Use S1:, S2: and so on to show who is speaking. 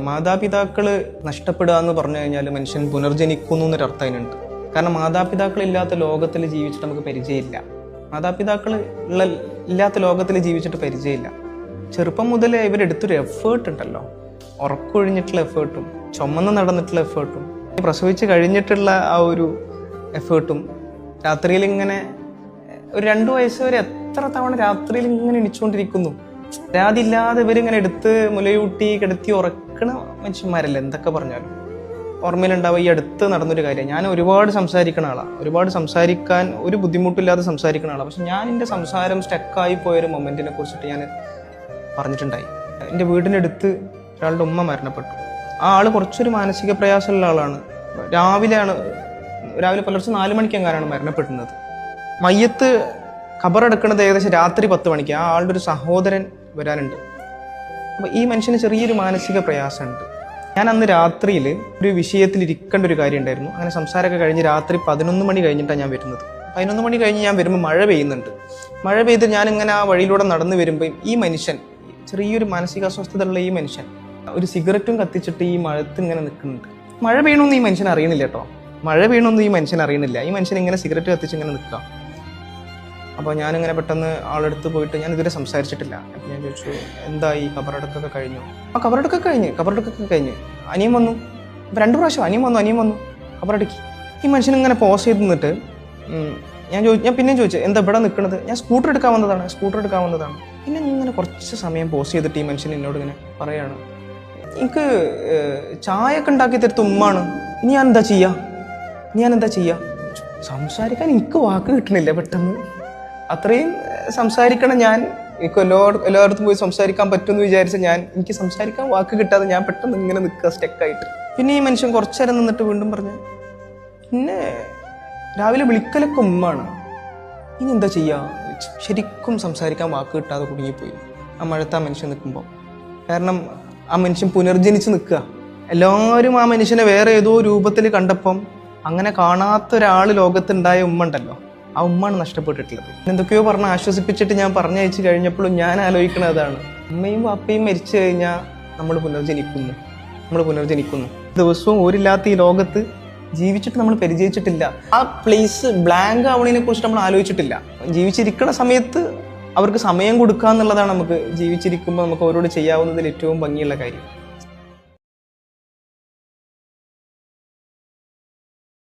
S1: മാതാപിതാക്കൾ നഷ്ടപ്പെടുക എന്ന് പറഞ്ഞു കഴിഞ്ഞാൽ മനുഷ്യൻ പുനർജനിക്കുന്നു എന്നൊരർത്ഥം അതിനുണ്ട്. കാരണം മാതാപിതാക്കളില്ലാത്ത ലോകത്തിൽ ജീവിച്ചിട്ട് നമുക്ക് പരിചയമില്ല. മാതാപിതാക്കൾ ഇല്ലാത്ത ലോകത്തിൽ ജീവിച്ചിട്ട് പരിചയമില്ല. ചെറുപ്പം മുതലേ ഇവരെടുത്തൊരു എഫേർട്ട് ഉണ്ടല്ലോ, ഉറക്കൊഴിഞ്ഞിട്ടുള്ള എഫേർട്ടും ചുമന്ന് നടന്നിട്ടുള്ള എഫേർട്ടും പ്രസവിച്ച് കഴിഞ്ഞിട്ടുള്ള ആ ഒരു എഫേർട്ടും രാത്രിയിൽ ഇങ്ങനെ ഒരു 2 വയസ്സ് വരെ എത്ര തവണ രാത്രിയിൽ ഇങ്ങനെ എണിച്ചുകൊണ്ടിരിക്കുന്നു. രാതില്ലാതെ ഇവരിങ്ങനെ എടുത്ത് മുലയൂട്ടി കിടത്തി ഉറക്കണ മനുഷ്യന്മാരല്ലേ. എന്തൊക്കെ പറഞ്ഞാലും ഓർമ്മയിലുണ്ടാവുക ഈ അടുത്ത് നടന്നൊരു കാര്യം. ഞാൻ ഒരുപാട് സംസാരിക്കുന്ന ആളാണ്, ഒരുപാട് സംസാരിക്കാൻ ഒരു ബുദ്ധിമുട്ടില്ലാതെ സംസാരിക്കുന്ന ആളാണ്. പക്ഷെ ഞാൻ എൻ്റെ സംസാരം സ്റ്റക്കായി പോയൊരു മൊമെൻറ്റിനെ കുറിച്ചിട്ട് ഞാൻ പറഞ്ഞിട്ടുണ്ടായി. എൻ്റെ വീടിൻ്റെ അടുത്ത് ഒരാളുടെ ഉമ്മ മരണപ്പെട്ടു. ആ ആൾ കുറച്ചൊരു മാനസിക പ്രയാസമുള്ള ആളാണ്. രാവിലെ പുലർച്ചെ 4 മണിക്കെങ്ങാനാണ് മരണപ്പെടുന്നത്. മയ്യത്ത് ഖബറടക്കുന്നത് ഏകദേശം രാത്രി 10 മണിക്ക്. ആ ആളുടെ ഒരു സഹോദരൻ വരാനുണ്ട്. അപ്പോൾ ഈ മനുഷ്യന് ചെറിയൊരു മാനസിക പ്രയാസമുണ്ട്. ഞാൻ അന്ന് രാത്രിയിൽ ഒരു വിഷയത്തിൽ ഇരിക്കേണ്ട ഒരു കാര്യം ഉണ്ടായിരുന്നു. അങ്ങനെ സംസാരമൊക്കെ കഴിഞ്ഞ് രാത്രി 11 മണി കഴിഞ്ഞിട്ടാണ് ഞാൻ വരുന്നത്. 11 മണി കഴിഞ്ഞ് ഞാൻ വരുമ്പോൾ മഴ പെയ്യുന്നുണ്ട്. മഴ പെയ്ത് ഞാനിങ്ങനെ ആ വഴിയിലൂടെ നടന്നു വരുമ്പോൾ ഈ മനുഷ്യൻ, ചെറിയൊരു മാനസികാസ്വസ്ഥതയുള്ള ഈ മനുഷ്യൻ ഒരു സിഗരറ്റും കത്തിച്ചിട്ട് ഈ മഴത്ത് ഇങ്ങനെ നിൽക്കുന്നുണ്ട്. മഴ വീണൊന്നും ഈ മനുഷ്യൻ അറിയുന്നില്ല കേട്ടോ, മഴ വീണൊന്നും ഈ മനുഷ്യൻ അറിയുന്നില്ല. ഈ മനുഷ്യൻ ഇങ്ങനെ സിഗരറ്റ് കത്തിച്ച് ഇങ്ങനെ നിൽക്കാം. അപ്പോൾ ഞാനിങ്ങനെ പെട്ടെന്ന് ആളെടുത്ത് പോയിട്ട്, ഞാൻ ഇതുവരെ സംസാരിച്ചിട്ടില്ല. അപ്പോൾ ഞാൻ ചോദിച്ചു, എന്തായി, ഖബറടക്കൊക്കെ കഴിഞ്ഞു? ആ ഖബറടക്കൊക്കെ കഴിഞ്ഞ് അനിയൻ വന്നു. 2 പ്രാവശ്യം അനിയൻ വന്നു ഖബറടക്കി. ഈ മനുഷ്യൻ ഇങ്ങനെ പോസ് ചെയ്ത് നിന്നിട്ട് ഞാൻ പിന്നെയും ചോദിച്ചു, എന്താ ഇവിടെ നിൽക്കുന്നത്? ഞാൻ സ്കൂട്ടർ എടുക്കാൻ വന്നതാണ്. പിന്നെ ഇങ്ങനെ കുറച്ച് സമയം പോസ് ചെയ്തിട്ട് ഈ മനുഷ്യൻ എന്നോട് ഇങ്ങനെ പറയാണ്, എനിക്ക് ചായ ഒക്കെ ഉണ്ടാക്കി തരുത്ത ഉമ്മാണ്, ഇനി ഞാൻ എന്താ ചെയ്യുക? സംസാരിക്കാൻ എനിക്ക് വാക്ക് കിട്ടണില്ല പെട്ടെന്ന്. അത്രയും സംസാരിക്കണം ഞാൻ. എനിക്ക് എല്ലായിടത്തും പോയി സംസാരിക്കാൻ പറ്റുമെന്ന് വിചാരിച്ച എനിക്ക് സംസാരിക്കാൻ വാക്ക് കിട്ടാതെ ഞാൻ പെട്ടെന്ന് ഇങ്ങനെ നിൽക്കുക സ്റ്റക്കായിട്ട്. പിന്നെ ഈ മനുഷ്യൻ കുറച്ചു നേരം നിന്നിട്ട് വീണ്ടും പറഞ്ഞു, പിന്നെ രാവിലെ വിളിക്കലൊക്കെ ഉമ്മാണ്, ഇനി എന്താ ചെയ്യുക? ശരിക്കും സംസാരിക്കാൻ വാക്ക് കിട്ടാതെ കുടുങ്ങിപ്പോയി ആ മഴത്ത് ആ മനുഷ്യൻ നിൽക്കുമ്പോൾ. കാരണം ആ മനുഷ്യൻ പുനർജനിച്ച് നിൽക്കുക. എല്ലാവരും ആ മനുഷ്യനെ വേറെ ഏതോ രൂപത്തിൽ കണ്ടപ്പം അങ്ങനെ കാണാത്തൊരാൾ ലോകത്തുണ്ടായ ഉമ്മ ഉണ്ടല്ലോ, ആ ഉമ്മാണ് നഷ്ടപ്പെട്ടിട്ടുള്ളത്. എന്തൊക്കെയോ പറഞ്ഞ് ആശ്വസിപ്പിച്ചിട്ട് ഞാൻ പറഞ്ഞയച്ചു കഴിഞ്ഞപ്പോഴും ഞാൻ ആലോചിക്കുന്നത് അതാണ്. അമ്മയും വാപ്പയും മരിച്ചു കഴിഞ്ഞാൽ നമ്മൾ പുനർജനിക്കുന്നു. ദിവസവും ഓരില്ലാത്ത ഈ ലോകത്ത് ജീവിച്ചിട്ട് നമ്മൾ പരിചയിച്ചിട്ടില്ല. ആ പ്ലേസ് ബ്ലാങ്ക് ആവണതിനെ കുറിച്ച് നമ്മൾ ആലോചിച്ചിട്ടില്ല. ജീവിച്ചിരിക്കുന്ന സമയത്ത് അവർക്ക് സമയം കൊടുക്കുക എന്നുള്ളതാണ് നമുക്ക് ജീവിച്ചിരിക്കുമ്പോൾ നമുക്ക് അവരോട് ചെയ്യാവുന്നതിൽ ഏറ്റവും ഭംഗിയുള്ള കാര്യം.